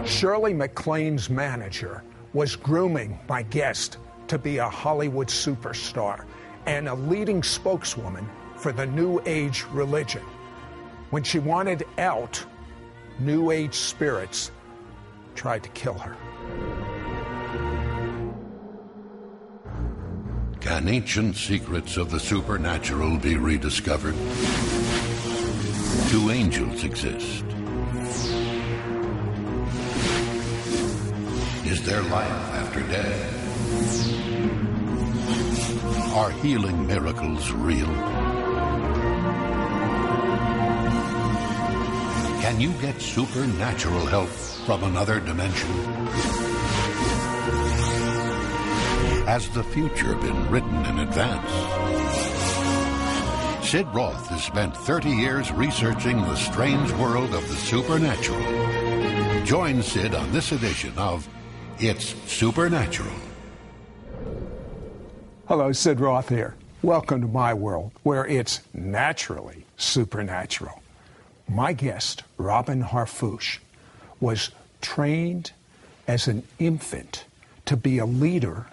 Shirley MacLaine's manager was grooming my guest to be a Hollywood superstar and a leading spokeswoman for the New Age religion. When she wanted out, New Age spirits tried to kill her. Can ancient secrets of the supernatural be rediscovered? Do angels exist? Is there life after death? Are healing miracles real? Can you get supernatural help from another dimension? Has the future been written in advance? Sid Roth has spent 30 years researching the strange world of the supernatural. Join Sid on this edition of It's Supernatural. Hello, Sid Roth here. Welcome to my world, where it's naturally supernatural. My guest, Robin Harfouche, was trained as an infant to be a leader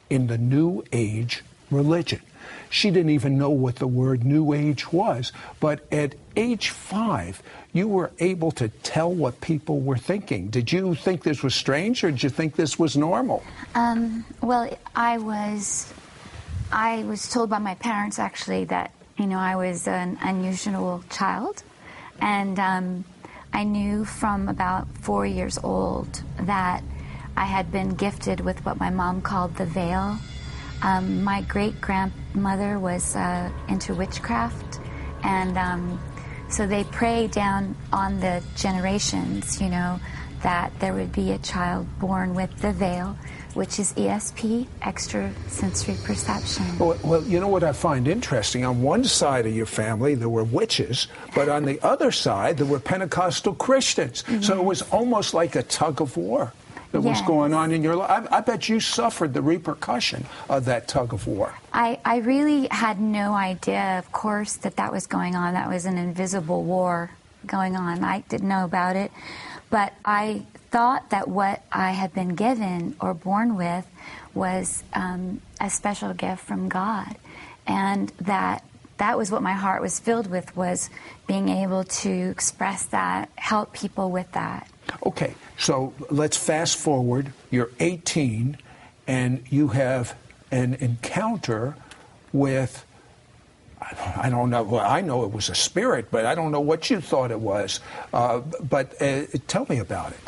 in the New Age religion. She didn't even know what the word New Age was, but at age 5, you were able to tell what people were thinking. Did you think this was strange, or did you think this was normal? Well, I was told by my parents, actually, that, I was an unusual child. And I knew from about 4 years old that I had been gifted with what my mom called the veil. My great-grandmother was into witchcraft, and so they prayed down on the generations, that there would be a child born with the veil, which is ESP, extrasensory perception. Well, you know what I find interesting? On one side of your family, there were witches, but on the other side, there were Pentecostal Christians. Yes. So it was almost like a tug of war that was going on in your life. I bet you suffered the repercussion of that tug of war. I really had no idea, of course, that was going on. That was an invisible war going on. I didn't know about it. But I thought that what I had been given or born with was a special gift from God. And that was what my heart was filled with, was being able to express that, help people with that. Okay, so let's fast forward. You're 18, and you have an encounter with, I don't know, well, I know it was a spirit, but I don't know what you thought it was. But tell me about it.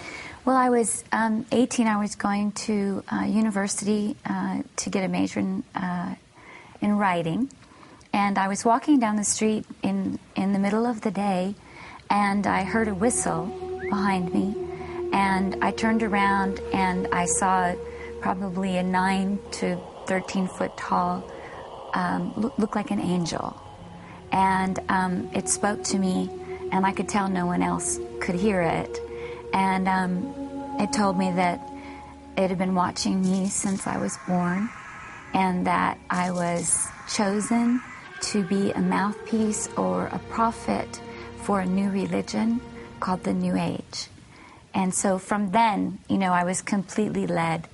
Well, I was 18. I was going to university to get a major in writing. And I was walking down the street in the middle of the day, and I heard a whistle behind me. And I turned around, and I saw probably a 9 to 13 foot tall, looked like an angel. And it spoke to me, and I could tell no one else could hear it. And it told me that it had been watching me since I was born, and that I was chosen to be a mouthpiece or a prophet for a new religion called the New Age. And so from then, I was completely led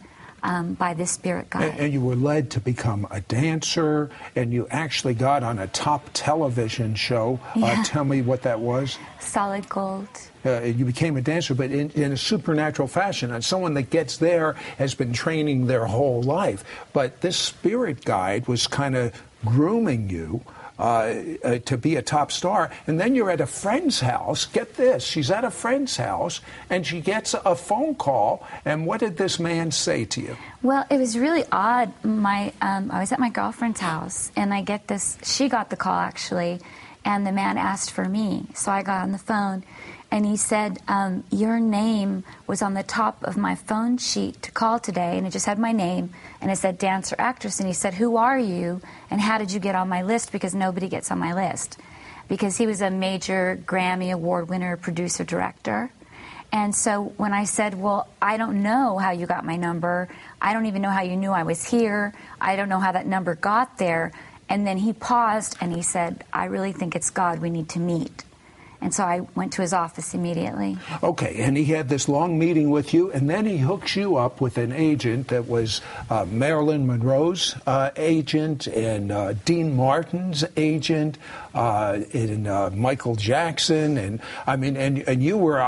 by the spirit guide. And you were led to become a dancer, and you actually got on a top television show. Yeah. Tell me what that was. Solid Gold. You became a dancer, but in a supernatural fashion. And someone that gets there has been training their whole life. But this spirit guide was kind of grooming you to be a top star. And then you're at a friend's house. Get this. She's at a friend's house, and she gets a phone call. And what did this man say to you? Well, it was really odd. I was at my girlfriend's house, and I get this. She got the call, actually, and the man asked for me. So I got on the phone, and he said, your name was on the top of my phone sheet to call today, and it just had my name, and it said dancer, actress, and he said, who are you, and how did you get on my list, because nobody gets on my list. Because he was a major Grammy Award winner, producer, director. And so when I said, well, I don't know how you got my number, I don't even know how you knew I was here, I don't know how that number got there, and then he paused, and he said, I really think it's God, we need to meet. And so I went to his office immediately. Okay, and he had this long meeting with you, and then he hooks you up with an agent that was Marilyn Monroe's agent, and Dean Martin's agent, and Michael Jackson, and I mean, and you were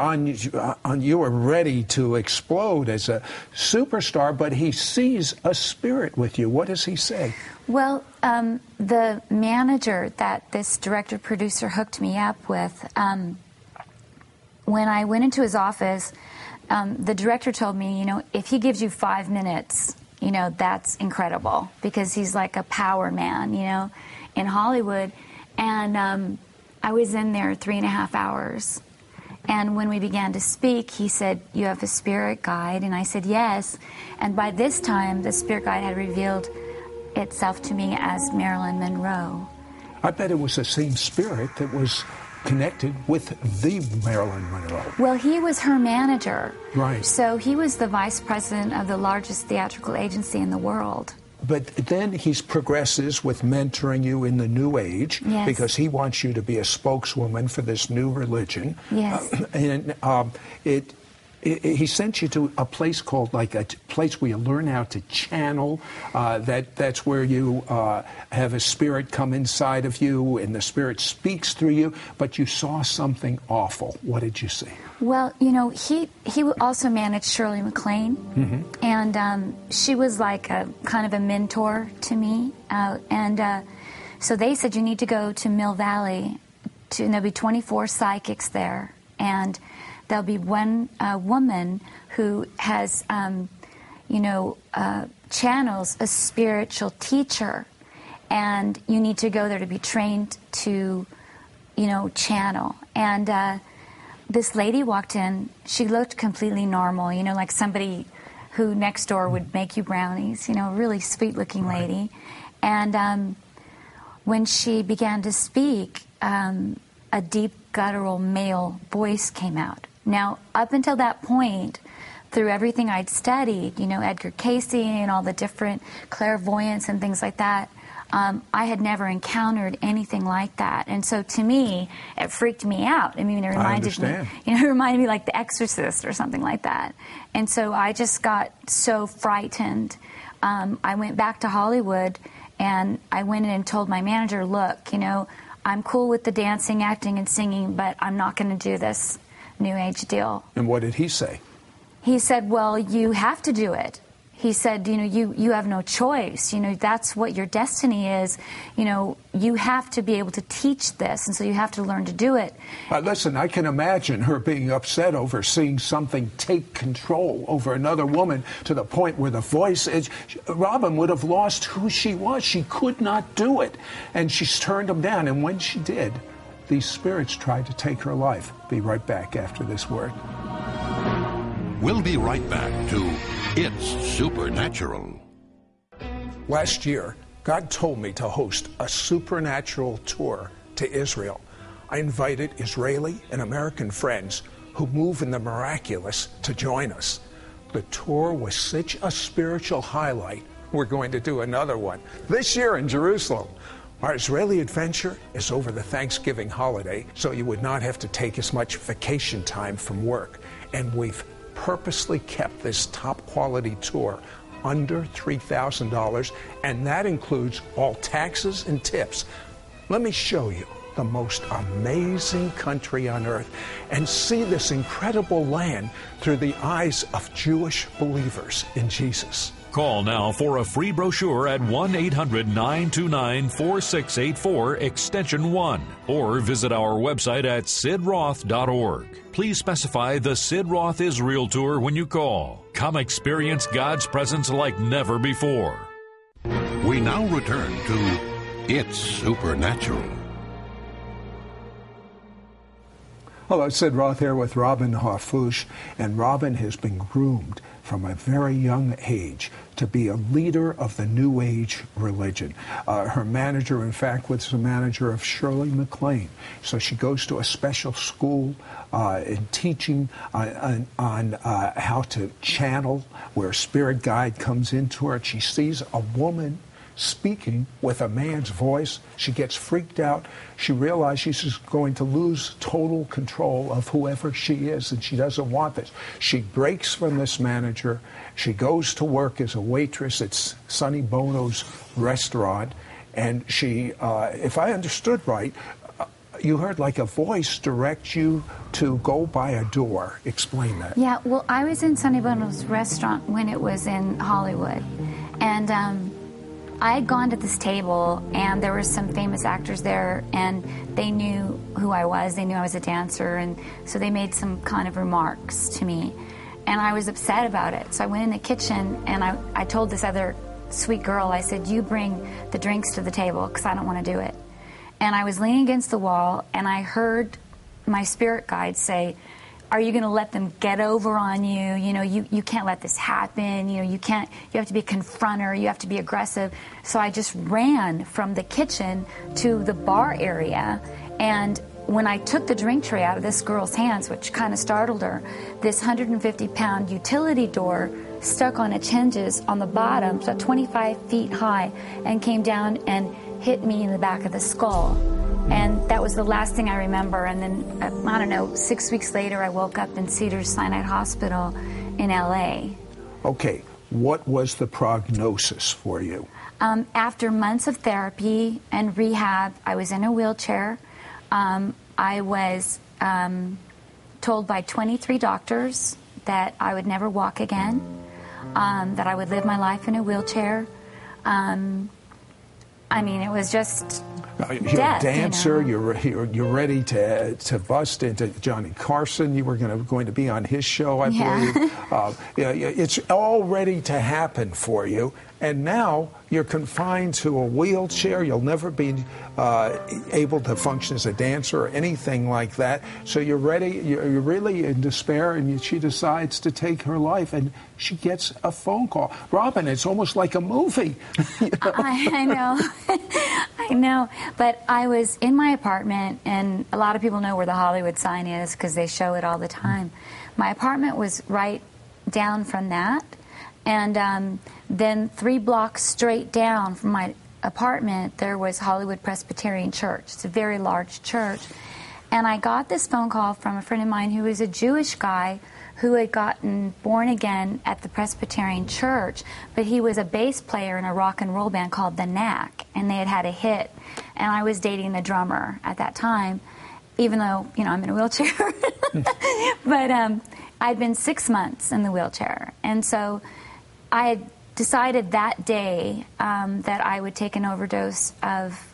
you were ready to explode as a superstar. But he sees a spirit with you. What does he say? Well, the manager that this director-producer hooked me up with, when I went into his office, the director told me, you know, if he gives you 5 minutes, you know, that's incredible, because he's like a power man, you know, in Hollywood. And I was in there 3.5 hours. And when we began to speak, he said, "You have a spirit guide?" And I said, "Yes." And by this time, the spirit guide had revealed itself to me as Marilyn Monroe. I bet it was the same spirit that was connected with the Marilyn Monroe. Well, he was her manager. Right. So he was the vice president of the largest theatrical agency in the world. But then he progresses with mentoring you in the New Age, yes, because he wants you to be a spokeswoman for this new religion. Yes. He sent you to a place called, like a place where you learn how to channel. That's where you have a spirit come inside of you, and the spirit speaks through you. But you saw something awful. What did you see? Well, you know, he also managed Shirley MacLaine, mm-hmm, and she was like a kind of a mentor to me. So they said, you need to go to Mill Valley, and there'll be 24 psychics there, and there'll be one woman who has, channels a spiritual teacher, and you need to go there to be trained to, channel. And this lady walked in. She looked completely normal, like somebody who next door would make you brownies, really sweet-looking lady. And when she began to speak, a deep, guttural male voice came out. Now, up until that point, through everything I'd studied, Edgar Cayce and all the different clairvoyance and things like that, I had never encountered anything like that. And so to me, it freaked me out. I mean, it reminded me, it reminded me like The Exorcist or something like that. And so I just got so frightened. I went back to Hollywood, and I went in and told my manager, look, I'm cool with the dancing, acting, and singing, but I'm not going to do this New Age deal. And what did he say? He said, well, you have to do it. He said, you have no choice. That's what your destiny is. You have to be able to teach this, and so you have to learn to do it. Listen, I can imagine her being upset over seeing something take control over another woman to the point where the voice is... Robin would have lost who she was. She could not do it. And she's turned him down. And when she did, these spirits tried to take her life. Be right back after this word. We'll be right back to It's Supernatural. Last year, God told me to host a supernatural tour to Israel. I invited Israeli and American friends who move in the miraculous to join us. The tour was such a spiritual highlight, we're going to do another one this year in Jerusalem. Our Israeli adventure is over the Thanksgiving holiday, so you would not have to take as much vacation time from work. And we've purposely kept this top quality tour under $3,000, and that includes all taxes and tips. Let me show you the most amazing country on earth and see this incredible land through the eyes of Jewish believers in Jesus. Call now for a free brochure at 1-800-929-4684, extension 1, or visit our website at sidroth.org. Please specify the Sid Roth Israel Tour when you call. Come experience God's presence like never before. We now return to It's Supernatural. Hello, Sid Roth here with Robin Harfouche, and Robin has been groomed from a very young age to be a leader of the New Age religion. Her manager, in fact, was the manager of Shirley MacLaine. So she goes to a special school in teaching on how to channel, where a spirit guide comes into her. And she sees a woman speaking with a man's voice. She gets freaked out. She realizes she's going to lose total control of whoever she is, and she doesn't want this. She breaks from this manager. She goes to work as a waitress at Sonny Bono's restaurant, and she, if I understood right, you heard like a voice direct you to go by a door. Explain that. Yeah, well, I was in Sonny Bono's restaurant when it was in Hollywood. And I had gone to this table, and there were some famous actors there, and they knew who I was. They knew I was a dancer, and so they made some kind of remarks to me. And I was upset about it. So I went in the kitchen, and I told this other sweet girl, I said, you bring the drinks to the table, because I don't want to do it. And I was leaning against the wall, and I heard my spirit guide say, are you going to let them get over on you? You know, you can't let this happen. You know, you have to be a confronter. You have to be aggressive. So I just ran from the kitchen to the bar area. And when I took the drink tray out of this girl's hands, which kind of startled her, this 150-pound utility door stuck on its hinges on the bottom, so 25 feet high, and came down and hit me in the back of the skull. And that was the last thing I remember. And then, I don't know, 6 weeks later, I woke up in Cedars-Sinai Hospital in L.A. Okay, what was the prognosis for you? After months of therapy and rehab, I was in a wheelchair. I was told by 23 doctors that I would never walk again, that I would live my life in a wheelchair. I mean, it was just you're death, a dancer. You know? You're ready to bust into Johnny Carson. You were going to be on his show, I believe. It's all ready to happen for you, and now you're confined to a wheelchair. You'll never be able to function as a dancer or anything like that. So you're ready. You're really in despair, and she decides to take her life, and she gets a phone call. Robin, it's almost like a movie. You know? I know. I know. But I was in my apartment, and a lot of people know where the Hollywood sign is because they show it all the time. My apartment was right down from that. And then 3 blocks straight down from my apartment, there was Hollywood Presbyterian Church. It's a very large church. And I got this phone call from a friend of mine who was a Jewish guy who had gotten born again at the Presbyterian Church, but he was a bass player in a rock and roll band called The Knack, and they had had a hit. And I was dating the drummer at that time, even though, you know, I'm in a wheelchair. But I'd been 6 months in the wheelchair. And so I had decided that day that I would take an overdose of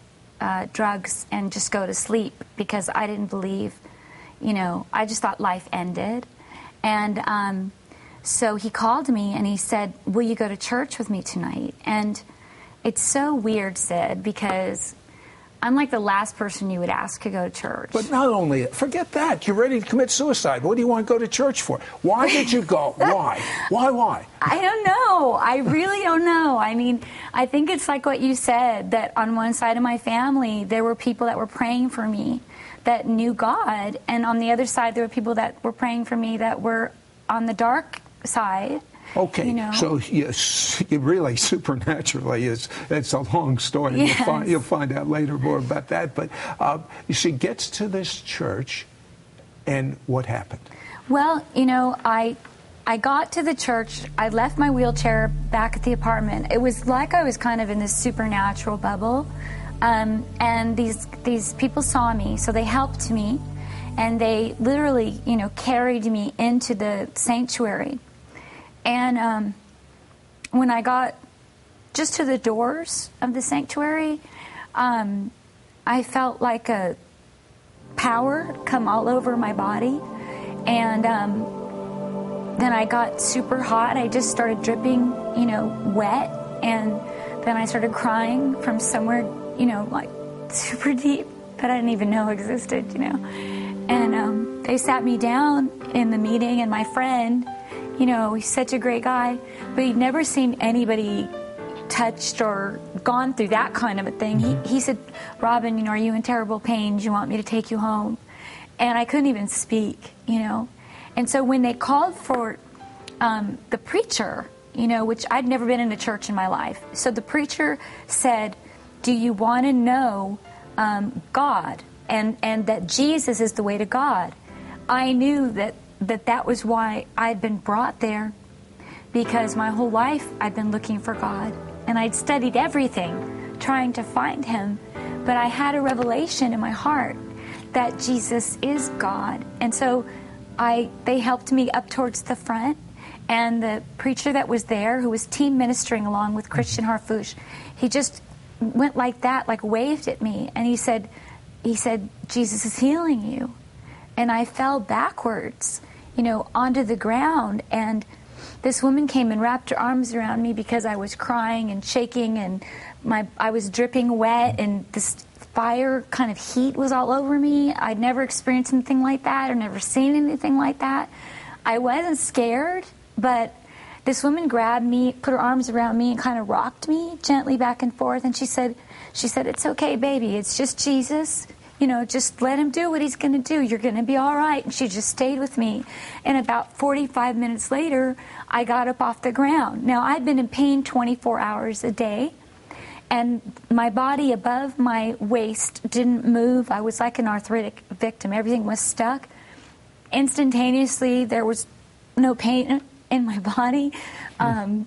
drugs and just go to sleep because I didn't believe, you know, I just thought life ended. And so he called me and he said, will you go to church with me tonight? And it's so weird, Sid, because I'm like the last person you would ask to go to church. But not only, forget that. You're ready to commit suicide. What do you want to go to church for? Why did you go? Why? Why? I don't know. I really don't know. I mean, I think it's like what you said, that on one side of my family, there were people that were praying for me that knew God. And on the other side, there were people that were praying for me that were on the dark side. Okay, you know? So yes, it really supernaturally it's a long story. Yes. You'll find out later more about that. But she gets to this church, and what happened? Well, you know, I got to the church. I left my wheelchair back at the apartment. It was like I was kind of in this supernatural bubble. And these people saw me, so they helped me. And they literally, you know, carried me into the sanctuary. And when I got just to the doors of the sanctuary, I felt like a power come all over my body. And then I got super hot. I just started dripping, you know, wet. And then I started crying from somewhere, you know, like super deep that I didn't even know existed, you know. And they sat me down in the meeting, and my friend, you know, he's such a great guy, but he'd never seen anybody touched or gone through that kind of a thing. He said, Robin, you know, are you in terrible pain? Do you want me to take you home? And I couldn't even speak, you know. And so when they called for the preacher, which I'd never been in a church in my life. So the preacher said, do you want to know God and that Jesus is the way to God? I knew that was why I'd been brought there, because my whole life I'd been looking for God, and I'd studied everything trying to find him, but I had a revelation in my heart that Jesus is God. And so they helped me up towards the front, and the preacher that was there, who was team ministering along with Christian Harfouche, he just went like that, like waved at me, and he said, Jesus is healing you. And I fell backwards, onto the ground, and this woman came and wrapped her arms around me because I was crying and shaking, and I was dripping wet, and this fire kind of heat was all over me. I'd never experienced anything like that or never seen anything like that. I wasn't scared, but this woman grabbed me, put her arms around me, and kind of rocked me gently back and forth, and she said, it's okay, baby, it's just Jesus. Just let him do what he's going to do. You're going to be all right. And she just stayed with me. And about 45 minutes later, I got up off the ground. Now, I'd been in pain 24 hours a day, and my body above my waist didn't move. I was like an arthritic victim. Everything was stuck. Instantaneously, there was no pain in my body. I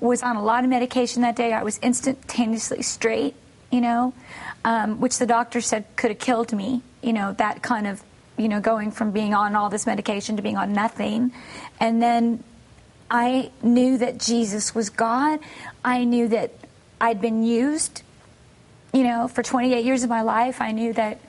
was on a lot of medication that day. I was instantaneously straight, which the doctor said could have killed me, that kind of, going from being on all this medication to being on nothing. And then I knew that Jesus was God. I knew that I'd been used, for 28 years of my life. I knew that,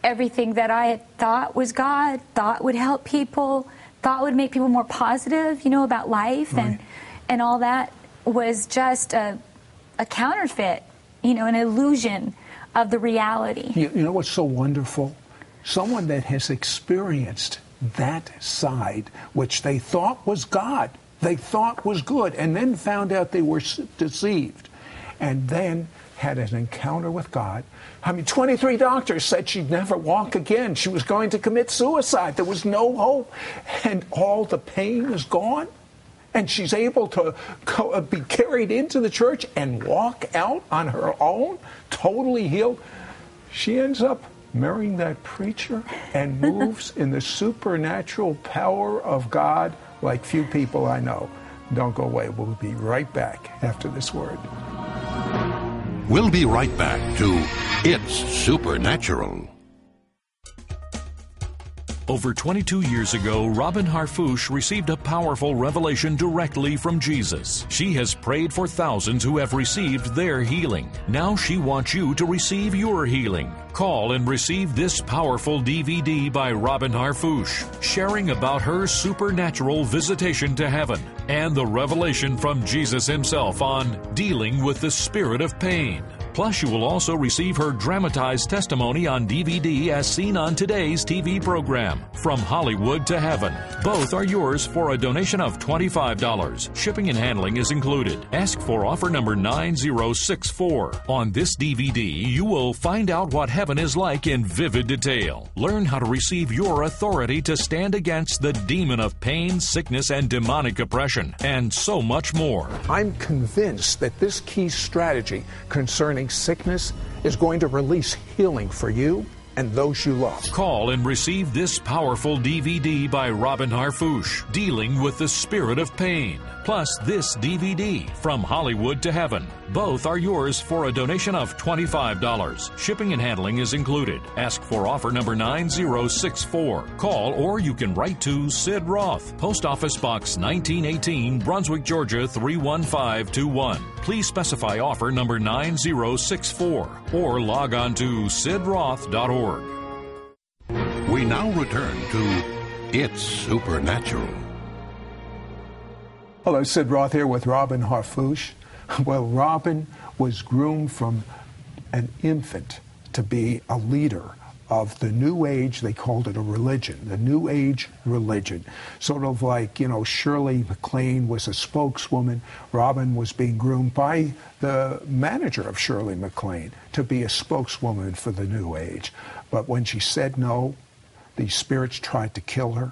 everything that I had thought was God, thought would help people, thought would make people more positive, about life, right, and all that was just a counterfeit, an illusion of the reality. You know what's so wonderful? Someone that has experienced that side, which they thought was God, they thought was good, and then found out they were deceived, and then had an encounter with God. 23 doctors said she'd never walk again. She was going to commit suicide. There was no hope, and all the pain is gone. And she's able to be carried into the church and walk out on her own, totally healed. She ends up marrying that preacher and moves in the supernatural power of God like few people I know. Don't go away. We'll be right back after this word. We'll be right back to It's Supernatural. Over 22 years ago, Robin Harfouche received a powerful revelation directly from Jesus. She has prayed for thousands who have received their healing. Now she wants you to receive your healing. Call and receive this powerful DVD by Robin Harfouche, sharing about her supernatural visitation to heaven and the revelation from Jesus himself on dealing with the spirit of pain. Plus, you will also receive her dramatized testimony on DVD as seen on today's TV program, From Hollywood to Heaven. Both are yours for a donation of $25. Shipping and handling is included. Ask for offer number 9064. On this DVD, you will find out what heaven is like in vivid detail. Learn how to receive your authority to stand against the demon of pain, sickness, and demonic oppression, and so much more. I'm convinced that this key strategy concerning sickness is going to release healing for you and those you love. Call and receive this powerful DVD by Robin Harfouche, Dealing with the Spirit of Pain. Plus this DVD, From Hollywood to Heaven. Both are yours for a donation of $25. Shipping and handling is included. Ask for offer number 9064. Call or you can write to Sid Roth, Post Office Box 1918, Brunswick, Georgia 31521. Please specify offer number 9064 or log on to sidroth.org. We now return to It's Supernatural. Hello, Sid Roth here with Robin Harfouche. Well, Robin was groomed from an infant to be a leader of the New Age. They called it a religion, the New Age religion. Sort of like, Shirley MacLaine was a spokeswoman. Robin was being groomed by the manager of Shirley MacLaine to be a spokeswoman for the New Age. But when she said no, the spirits tried to kill her.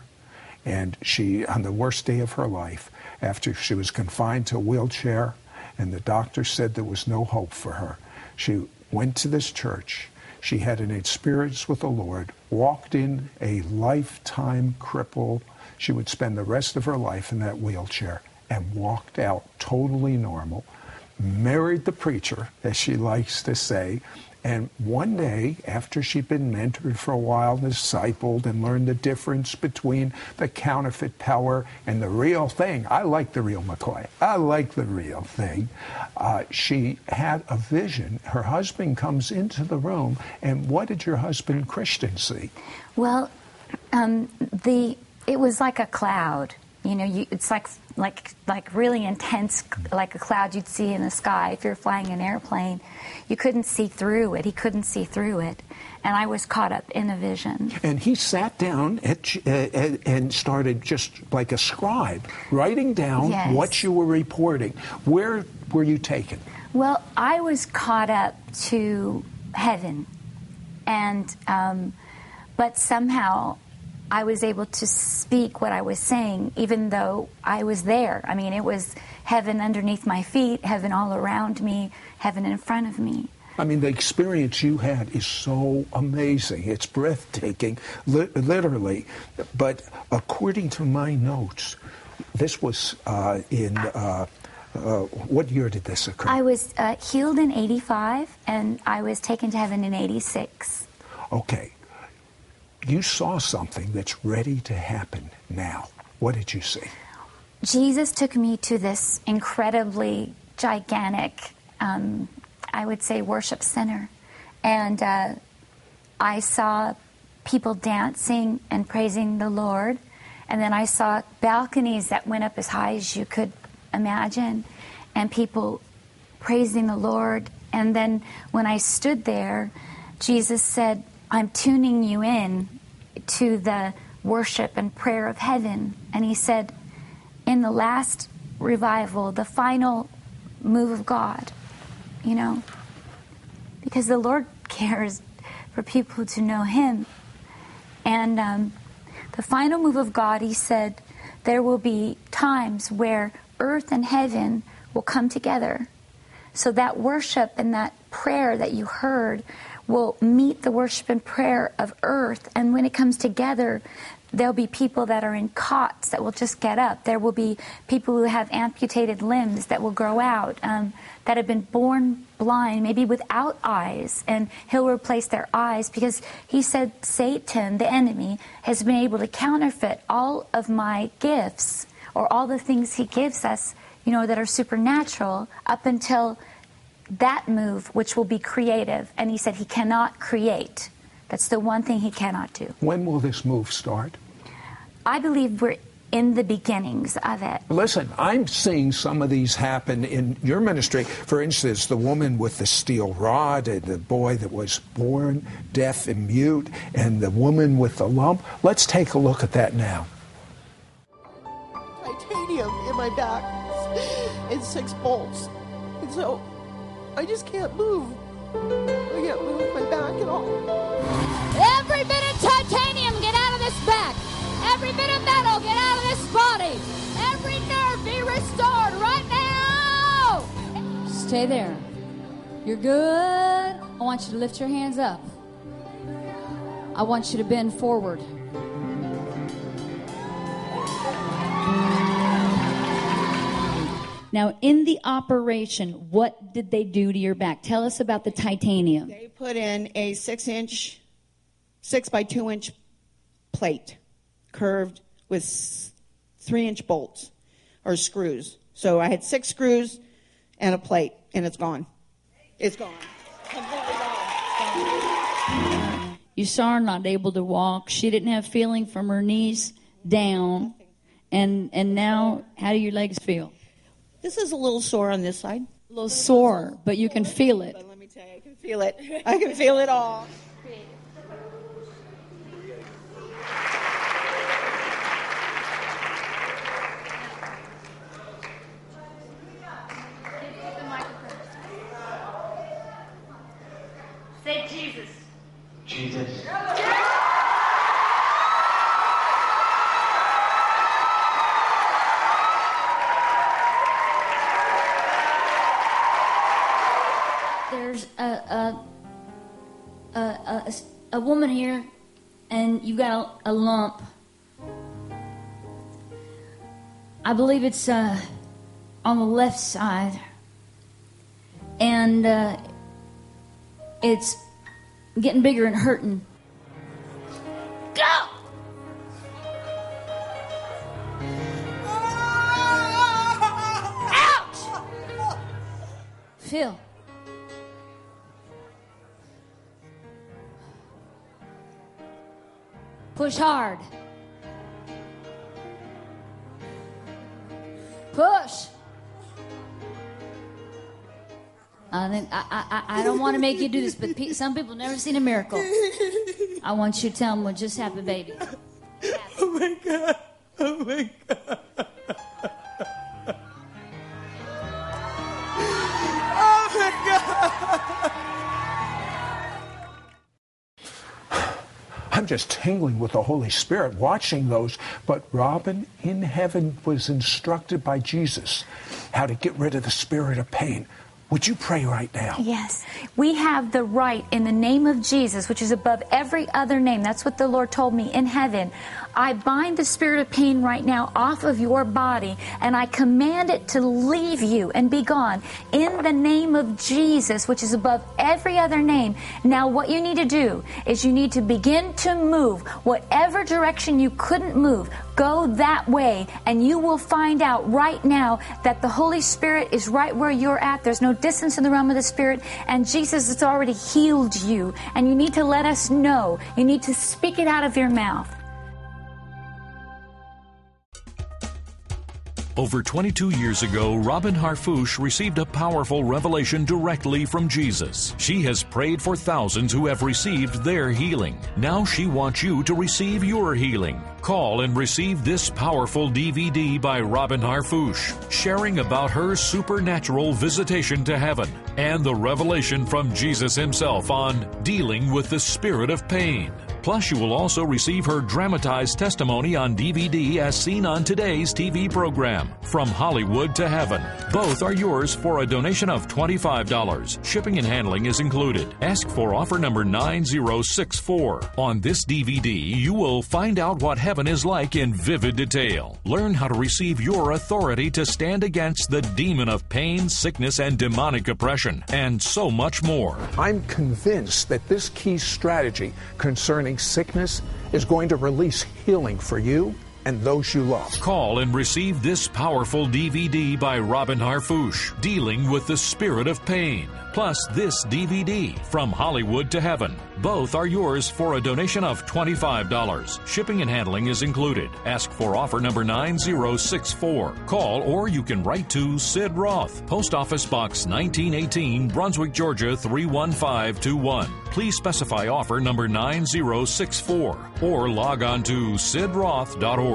And she, on the worst day of her life, after she was confined to a wheelchair and the doctor said there was no hope for her, she went to this church. She had an experience with the Lord, walked in a lifetime cripple. She would spend the rest of her life in that wheelchair, and walked out totally normal, married the preacher, as she likes to say, and one day, after she'd been mentored for a while, discipled, and learned the difference between the counterfeit power and the real thing, I like the real McCoy, I like the real thing, she had a vision. Her husband comes into the room, and what did your husband, Christian, see? Well, it was like a cloud. You know, it's like really intense, like a cloud you'd see in the sky. If you're flying an airplane, you couldn't see through it. He couldn't see through it. And I was caught up in a vision. And he sat down and started, just like a scribe, writing down what you were reporting. Where were you taken? Well, I was caught up to heaven. And, but somehow I was able to speak what I was saying, even though I was there. I mean, it was heaven underneath my feet, heaven all around me, heaven in front of me. I mean, the experience you had is so amazing. It's breathtaking, literally. But according to my notes, this was in, what year did this occur? I was healed in 85, and I was taken to heaven in 86. Okay. You saw something that's ready to happen now. What did you see? Jesus took me to this incredibly gigantic, I would say, worship center. And I saw people dancing and praising the Lord. And then I saw balconies that went up as high as you could imagine, and people praising the Lord. And then when I stood there, Jesus said, I'm tuning you in to the worship and prayer of heaven. And he said, in the last revival, the final move of God, you know, because the Lord cares for people to know him. And the final move of God, he said, there will be times where earth and heaven will come together. So that worship and that prayer that you heard will meet the worship and prayer of earth. And when it comes together, there'll be people that are in cots that will just get up. There will be people who have amputated limbs that will grow out, that have been born blind, maybe without eyes, and he'll replace their eyes, because he said Satan, the enemy, has been able to counterfeit all of my gifts, or all the things he gives us, you know, that are supernatural, up until that move, which will be creative. And he said he cannot create. That's the one thing he cannot do. When will this move start? I believe we're in the beginnings of it. Listen, I'm seeing some of these happen in your ministry. For instance, the woman with the steel rod, and the boy that was born deaf and mute, and the woman with the lump. Let's take a look at that now. Titanium in my back and 6 bolts. And so I just can't move. I can't move my back at all. Every bit of titanium, get out of this back. Every bit of metal, get out of this body. Every nerve be restored right now. Stay there. You're good. I want you to lift your hands up. I want you to bend forward. Now, in the operation, what did they do to your back? Tell us about the titanium. They put in a 6 by 2 inch plate, curved with 3-inch bolts or screws. So I had 6 screws and a plate, and it's gone. It's gone. Completely gone. You saw her not able to walk. She didn't have feeling from her knees down. And now, how do your legs feel? This is a little sore on this side. A little sore, but you can feel it. But let me tell you, I can feel it. I can feel it all. Say Jesus. Jesus. a woman here, and you got a lump. I believe it's on the left side, and it's getting bigger and hurting. Go! Ouch! Phil. Push hard. Push. I don't want to make you do this, but some people have never seen a miracle. I want you to tell them what just happened, baby. Oh my God. Oh my God. Oh my God. I'm just tingling with the Holy Spirit watching those. But Robin in heaven was instructed by Jesus how to get rid of the spirit of pain. Would you pray right now? Yes. We have the right in the name of Jesus, which is above every other name. That's what the Lord told me in heaven. I bind the spirit of pain right now off of your body, and I command it to leave you and be gone in the name of Jesus, which is above every other name. Now, what you need to do is you need to begin to move whatever direction you couldn't move. Go that way, and you will find out right now that the Holy Spirit is right where you're at. There's no distance in the realm of the Spirit, and Jesus has already healed you. And you need to let us know. You need to speak it out of your mouth. Over 22 years ago, Robin Harfouche received a powerful revelation directly from Jesus. She has prayed for thousands who have received their healing. Now she wants you to receive your healing. Call and receive this powerful DVD by Robin Harfouche, sharing about her supernatural visitation to heaven and the revelation from Jesus himself on dealing with the spirit of pain. Plus, you will also receive her dramatized testimony on DVD as seen on today's TV program, From Hollywood to Heaven. Both are yours for a donation of $25. Shipping and handling is included. Ask for offer number 9064. On this DVD, you will find out what heaven is like in vivid detail. Learn how to receive your authority to stand against the demon of pain, sickness, and demonic oppression, and so much more. I'm convinced that this key strategy concerning sickness is going to release healing for you and those you love. Call and receive this powerful DVD by Robin Harfouche, Dealing with the Spirit of Pain. Plus this DVD, From Hollywood to Heaven. Both are yours for a donation of $25. Shipping and handling is included. Ask for offer number 9064. Call or you can write to Sid Roth, Post Office Box 1918, Brunswick, Georgia 31521. Please specify offer number 9064 or log on to sidroth.org.